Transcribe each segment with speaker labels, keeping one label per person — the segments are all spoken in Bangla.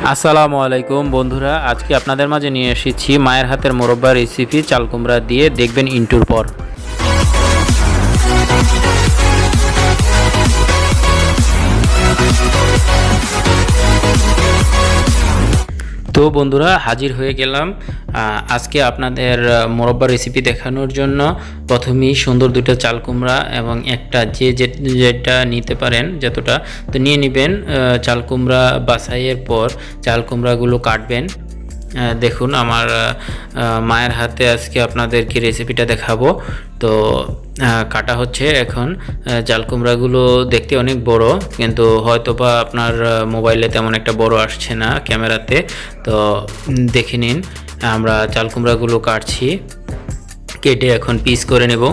Speaker 1: আসসালামু আলাইকুম বন্ধুরা, আজকে আপনাদের মাঝে নিয়ে এসেছি মায়ের হাতের মোরব্বা রেসিপি চাল কুমড়া দিয়ে। দেখবেন ইন্টুর পর। তো বন্ধুরা, হাজির হয়ে গেলাম আজকে আপনাদের মোরব্বা রেসিপি দেখানোর জন্য। প্রথমেই সুন্দর দুটো চাল কুমড়া এবং একটা যেটা নিতে পারেন যতটা তো নিয়ে নেবেন। চাল কুমড়া বাছাইয়ের পর চাল কুমড়াগুলো কাটবেন। দেখুন আমার মায়ের হাতে আজকে আপনাদেরকে রেসিপিটা দেখাবো। তো কাটা হচ্ছে এখন। চাল কুমড়াগুলো দেখতে অনেক বড়, কিন্তু হয়তোবা আপনার মোবাইলে তেমন একটা বড় আসছে না ক্যামেরাতে। তো দেখে নিন, আমরা চাল কুমড়াগুলো কাটছি, কেটে এখন পিস করে নেব।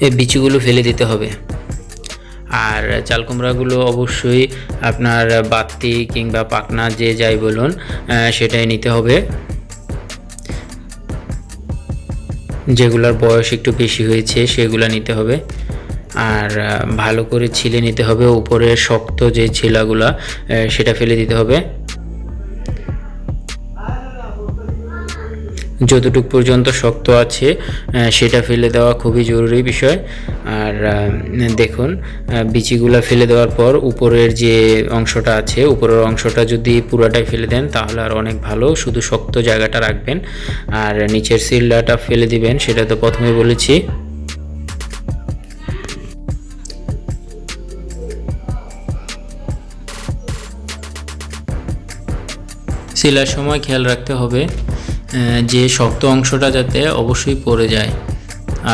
Speaker 1: এই বিচিগুলো ফেলে দিতে হবে। আর চাল কুমড়াগুলো অবশ্যই আপনার বাতি কিংবা পাকনা যে যাই বলুন সেটাই নিতে হবে, যেগুলোর বয়স একটু বেশি হয়েছে সেগুলো নিতে হবে। আর ভালো করে ছিলে নিতে হবে, উপরে শক্ত যে ছিলাগুলা সেটা ফেলে দিতে হবে। যতটুকু পর্যন্ত শক্ত আছে সেটা ফেলে দেওয়া খুবই জরুরি বিষয়। আর দেখুন, বিচিগুলো ফেলে দেওয়ার পর উপরের যে অংশটা আছে, উপরের অংশটা যদি পুরোটাই ফেলে দেন তাহলে আর অনেক ভালো, শুধু শক্ত জায়গাটা রাখবেন। আর নিচের সিলটা ফেলে দিবেন, সেটা তো প্রথমে বলেছি। সিলার সময় খেয়াল রাখতে হবে যে শক্ত অংশটা যাতে অবশ্যই পড়ে যায়।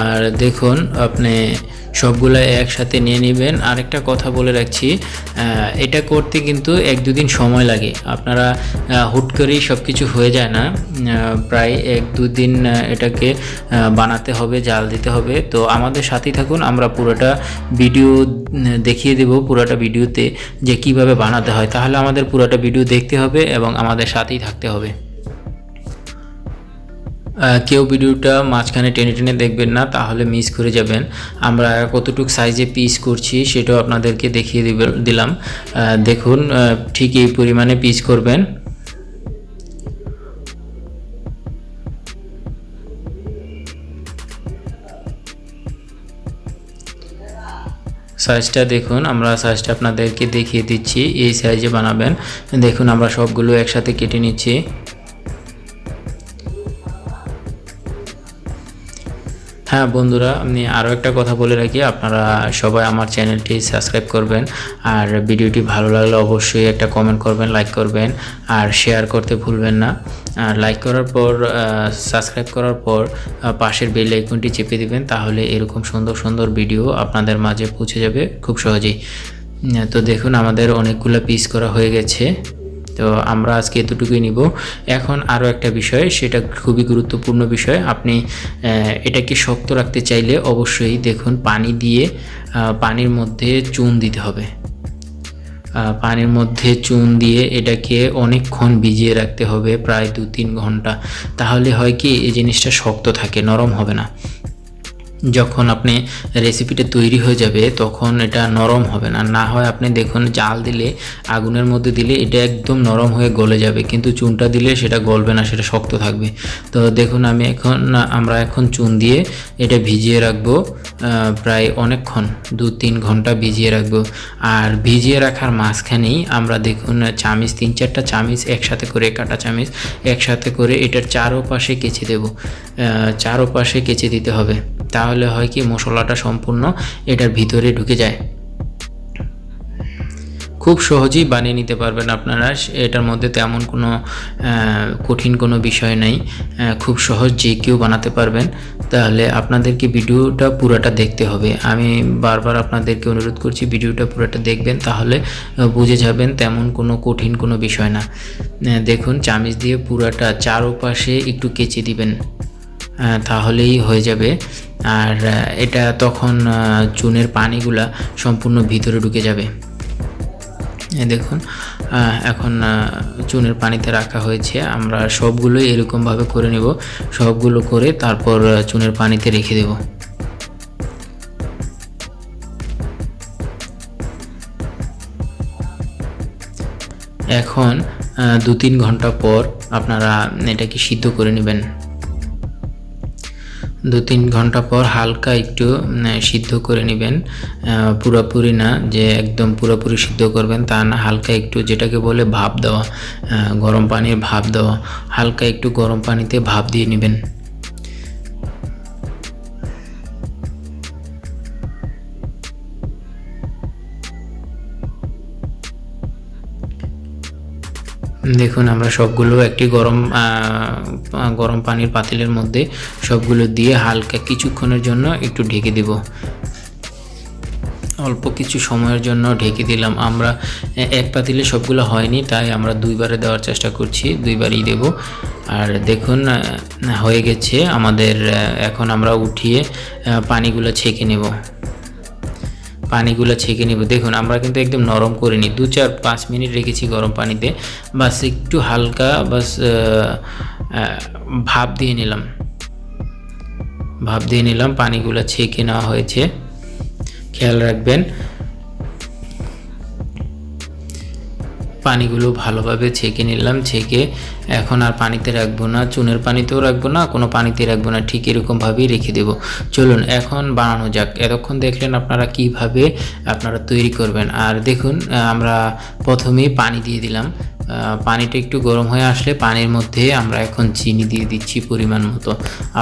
Speaker 1: আর দেখুন, আপনি সবগুলো একসাথে নিয়ে নেবেন। আরেকটা কথা বলে রাখছি, এটা করতে কিন্তু 1-2 দিন সময় লাগে। আপনারা হুট করেই সব কিছু হয়ে যায় না, প্রায় 1-2 দিন এটাকে বানাতে হবে, জাল দিতে হবে। তো আমাদের সাথেই থাকুন, আমরা পুরোটা ভিডিও দেখিয়ে দেব, পুরোটা ভিডিওতে যে কিভাবে বানাতে হয়। তাহলে আমাদের পুরোটা ভিডিও দেখতে হবে এবং আমাদের সাথেই থাকতে হবে। কেউ ভিডিওটা মাঝখানে টেনে টেনে দেখবেন না, তাহলে মিস করে যাবেন। আমরা কতটুকু সাইজে পিস করছি সেটাও আপনাদেরকে দেখিয়ে দিলাম। দেখুন, ঠিক এই পরিমাণে পিস করবেন। সাইজটা দেখুন, আমরা সাইজটা আপনাদেরকে দেখিয়ে দিচ্ছি, এই সাইজে বানাবেন। দেখুন, আমরা সবগুলো একসাথে কেটে নিচ্ছি। হ্যাঁ বন্ধুরা, আমি আরও একটা কথা বলে রাখি, আপনারা সবাই আমার চ্যানেলটি সাবস্ক্রাইব করবেন। আর ভিডিওটি ভালো লাগলে অবশ্যই একটা কমেন্ট করবেন, লাইক করবেন, আর শেয়ার করতে ভুলবেন না। আর লাইক করার পর, সাবস্ক্রাইব করার পর পাশের বেল আইকনটি চেপে দিবেন, তাহলে এরকম সুন্দর সুন্দর ভিডিও আপনাদের মাঝে পৌঁছে যাবে খুব সহজেই। তো দেখুন, আমাদের অনেকগুলো পিস করা হয়ে গেছে। তো আমরা আজকে এতটুকুই নিব। এখন আরও একটা বিষয়, সেটা খুবই গুরুত্বপূর্ণ বিষয়। আপনি এটাকে শক্ত রাখতে চাইলে অবশ্যই দেখুন, পানি দিয়ে পানির মধ্যে চুন দিতে হবে। পানির মধ্যে চুন দিয়ে এটাকে অনেকক্ষণ ভিজিয়ে রাখতে হবে, প্রায় 2-3 ঘন্টা। তাহলে হয় কি, এই জিনিসটা শক্ত থাকে, নরম হবে না। যখন আপনি রেসিপিটা তৈরি হয়ে যাবে তখন এটা নরম হবে না। না হয় আপনি দেখুন, জাল দিলে, আগুনের মধ্যে দিলে এটা একদম নরম হয়ে গলে যাবে, কিন্তু চুনটা দিলে সেটা গলবে না, সেটা শক্ত থাকবে। তো দেখুন, আমরা এখন চুন দিয়ে এটা ভিজিয়ে রাখবো প্রায় অনেকক্ষণ, 2-3 ঘন্টা ভিজিয়ে রাখবো। আর ভিজিয়ে রাখার মাঝখানেই আমরা দেখুন চামিচ, 3-4টা চামিচ একসাথে করে, কাটা চামিচ একসাথে করে এটার চারোপাশে কেচে দেব। চারোপাশে কেচে দিতে হবে, তাহলে হয় কি, মশলাটা সম্পূর্ণ এটার ভিতরে ঢুকে যায়। খুব সহজেই বানিয়ে নিতে পারবেন আপনারা। এটার মধ্যে তেমন কোনো কঠিন কোনো বিষয় নেই, খুব সহজ, যে কেউ বানাতে পারবেন। তাহলে আপনাদেরকে ভিডিওটা পুরোটা দেখতে হবে। আমি বারবার আপনাদেরকে অনুরোধ করছি, ভিডিওটা পুরোটা দেখবেন, তাহলে বুঝে যাবেন তেমন কোনো কঠিন কোনো বিষয় না। দেখুন, চামিচ দিয়ে পুরোটা চারপাশে একটু কেচে দিবেন, তাহলেই হয়ে যাবে। আর এটা তখন চুনের পানিগুলা সম্পূর্ণ ভিতরে ঢুকে যাবে। দেখুন, এখন চুনের পানিতে রাখা হয়েছে। আমরা সবগুলোই এরকমভাবে করে নেব, সবগুলো করে তারপর চুনের পানিতে রেখে দেব। এখন 2-3 ঘন্টা পর আপনারা এটাকে সিদ্ধ করে নেবেন। 2-3 ঘন্টা পর হালকা একটু সিদ্ধ করে নেবেন, পুরোপুরি না যে একদম পুরোপুরি সিদ্ধ করবেন তা না, হালকা একটু, যেটাকে বলে ভাপ দেওয়া, গরম পানির ভাপ দেওয়া, হালকা একটু গরম পানিতে ভাপ দিয়ে নেবেন। দেখুন আমরা সবগুলো একটি গরম পানির পাতিলের মধ্যে সবগুলো দিয়ে হালকা কিছুক্ষণের জন্য একটু ঢেকে দেব। অল্প কিছু সময়ের জন্য ঢেকে দিলাম। আমরা এক পাতিলে সবগুলো হয়নি, তাই আমরা 2বারে দেওয়ার চেষ্টা করছি, 2বারই দেব। আর দেখুন হয়ে গেছে আমাদের। এখন আমরা উঠিয়ে পানিগুলো ছেঁকে নেব। দেখুন আমরা কিন্তু একদম নরম করিনি, 2-4-5 মিনিট রেখেছি গরম পানিতে, বাস একটু হালকা ভাপ দিয়ে নিলাম। পানিগুলো ছেঁকে নেওয়া হয়েছে, খেয়াল রাখবেন পানিগুলো ভালোভাবে ছেঁকে নিলাম। ছেঁকে এখন আর পানিতে রাখবো না, চুনের পানিতেও রাখবো না, কোনো পানিতে রাখবো না, ঠিক এরকমভাবেই রেখে দেব। চলুন এখন বানানো যাক। এতক্ষণ দেখলেন আপনারা কিভাবে আপনারা তৈরি করবেন। আর দেখুন আমরা প্রথমেই পানি দিয়ে দিলাম। পানিটা একটু গরম হয়ে আসলে পানির মধ্যে আমরা এখন চিনি দিয়ে দিচ্ছি পরিমাণ মতো।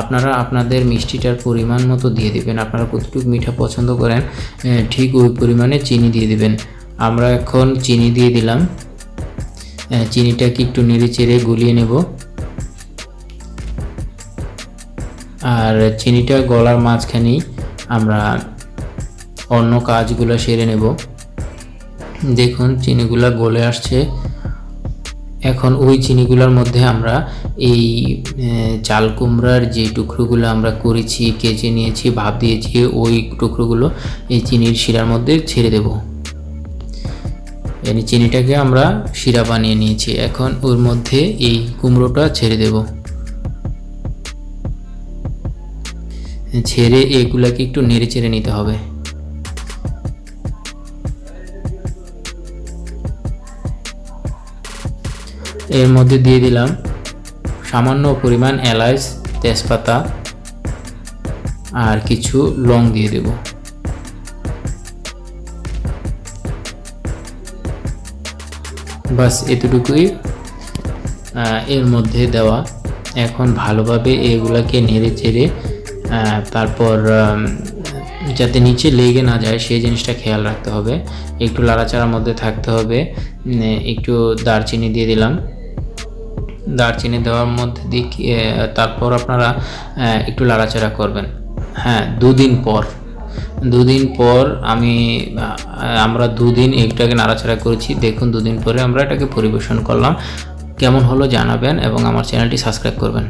Speaker 1: আপনারা আপনাদের মিষ্টিটার পরিমাণ মতো দিয়ে দেবেন, আপনারা কতটুকু মিঠা পছন্দ করেন ঠিক ওই পরিমাণে চিনি দিয়ে দেবেন। আমরা এখন চিনি দিয়ে দিলাম। চিনিটাকে একটু নেড়ে চেড়ে গলিয়ে নেব। আর চিনিটা গলার মাঝখানেই আমরা অন্য কাজগুলো সেরে নেব। দেখুন চিনিগুলো গলে আসছে। এখন ওই চিনিগুলোর মধ্যে আমরা এই চাল কুমড়ার যে টুকরোগুলো আমরা করেছি, কেচে নিয়েছি, ভাপ দিয়েছি, ওই টুকরোগুলো এই চিনির শিরার মধ্যে ছেড়ে দেব। এই চিনিটাকে আমরা শিরা বানিয়ে নিয়েছি, এখন ওর মধ্যে এই কুমড়োটা ছেড়ে দেব। ছেড়ে এগুলাকে একটু নেড়ে চেড়ে নিতে হবে। এর মধ্যে দিয়ে দিলাম সামান্য পরিমাণ এলাচ, তেজপাতা আর কিছু লং দিয়ে দেব। বাস এতটুকুই এর মধ্যে দেওয়া। এখন ভালোভাবে এগুলাকে নেড়ে চেড়ে তারপর যাতে নিচে লেগে না যায় সেই জিনিসটা খেয়াল রাখতে হবে। একটু লাড়াচাড়ার মধ্যে থাকতে হবে। একটু দারচিনি দিয়ে দিলাম। দারচিনি দেওয়ার মধ্যে দিয়ে তারপর আপনারা একটু লাড়াচাড়া করবেন। হ্যাঁ, 2 দিন পর আমরা 2 দিন এটাকে নাড়াচাড়া করেছি। দেখুন 2 দিন পরে আমরা এটাকে পরিবেশন করলাম। কেমন হলো জানাবেন এবং আমার চ্যানেলটি সাবস্ক্রাইব করবেন।